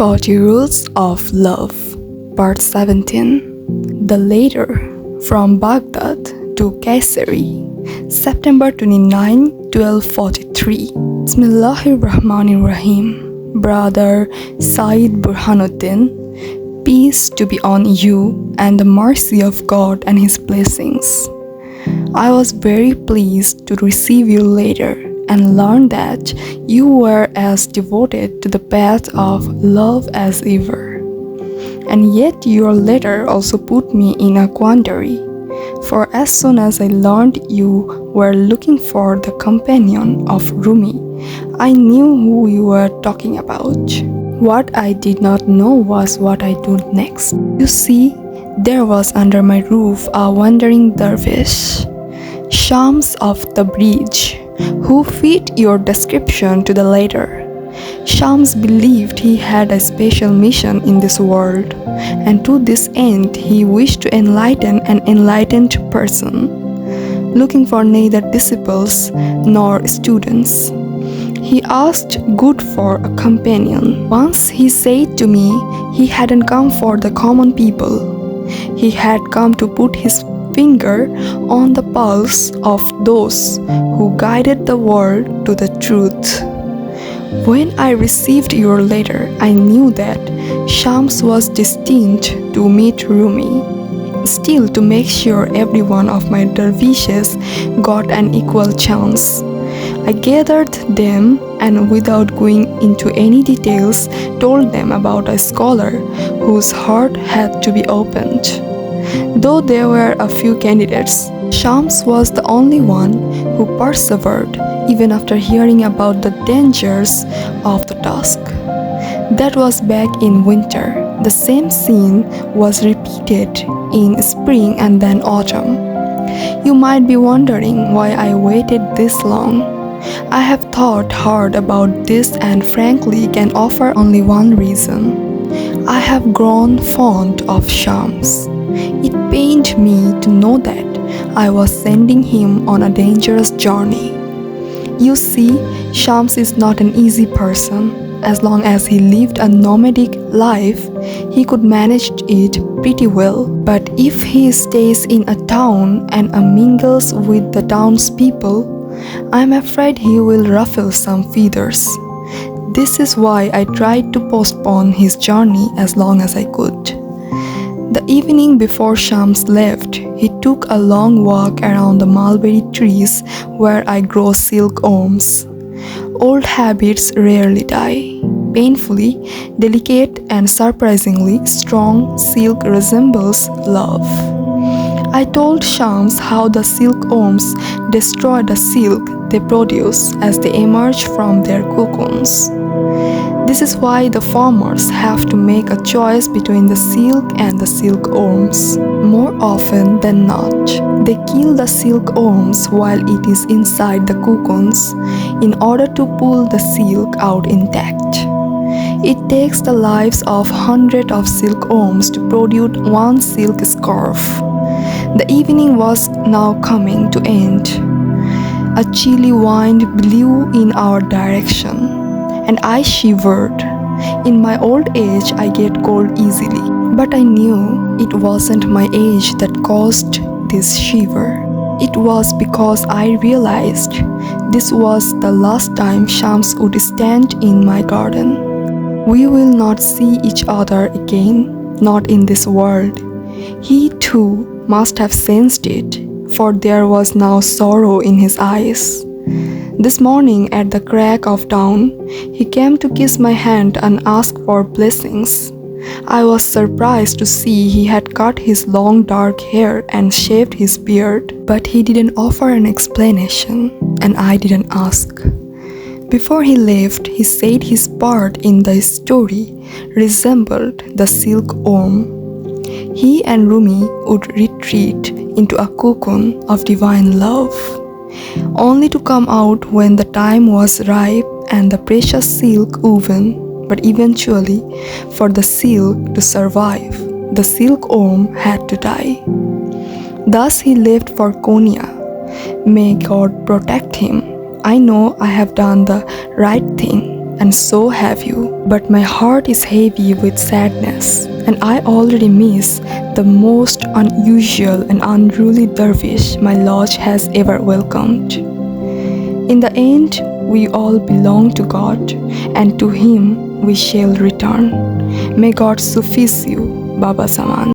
40 Rules of Love, Part 17. The Letter from Baghdad to Kayseri, September 29, 1243. Bismillahirrahmanirrahim. Brother Said Burhanuddin, peace to be on you and the mercy of God and His blessings. I was very pleased to receive your letter and learn that you were as devoted to the path of love as ever. And yet your letter also put me in a quandary, for as soon as I learned you were looking for the companion of Rumi, I knew who you were talking about. What I did not know was what I did next. You see, there was under my roof a wandering dervish, Shams of the bridge, who fit your description to the letter. Shams believed he had a special mission in this world, and to this end he wished to enlighten an enlightened person, looking for neither disciples nor students. He asked good for a companion. Once he said to me he hadn't come for the common people. He had come to put his finger on the pulse of those who guided the world to the truth. When I received your letter, I knew that Shams was destined to meet Rumi. Still, to make sure every one of my dervishes got an equal chance, I gathered them and without going into any details, told them about a scholar whose heart had to be opened. Though there were a few candidates, Shams was the only one who persevered even after hearing about the dangers of the task. That was back in winter. The same scene was repeated in spring and then autumn. You might be wondering why I waited this long. I have thought hard about this and frankly can offer only one reason. I have grown fond of Shams. It pained me to know that I was sending him on a dangerous journey. You see, Shams is not an easy person. As long as he lived a nomadic life, he could manage it pretty well. But if he stays in a town and mingles with the townspeople, I'm afraid he will ruffle some feathers. This is why I tried to postpone his journey as long as I could. The evening before Shams left, he took a long walk around the mulberry trees where I grow silkworms. Old habits rarely die. Painfully delicate and surprisingly strong, silk resembles love. I told Shams how the silkworms destroy the silk they produce as they emerge from their cocoons. This is why the farmers have to make a choice between the silk and the silkworms. More often than not, they kill the silkworms while it is inside the cocoons in order to pull the silk out intact. It takes the lives of hundreds of silkworms to produce one silk scarf. The evening was now coming to end. A chilly wind blew in our direction, and I shivered. In my old age, I get cold easily, but I knew it wasn't my age that caused this shiver. It was because I realized this was the last time Shams would stand in my garden. We will not see each other again, not in this world. He too must have sensed it, for there was now sorrow in his eyes. This morning at the crack of dawn, he came to kiss my hand and ask for blessings. I was surprised to see he had cut his long dark hair and shaved his beard, but he didn't offer an explanation, and I didn't ask. Before he left, he said his part in the story resembled the silkworm. He and Rumi would retreat into a cocoon of divine love, only to come out when the time was ripe and the precious silk woven. But eventually, for the silk to survive, the silkworm had to die. Thus he left for Konya. May God protect him. I know I have done the right thing, and so have you. But my heart is heavy with sadness, and I already miss the most unusual and unruly dervish my lodge has ever welcomed. In the end, we all belong to God, and to Him we shall return. May God suffice you, Baba Saman.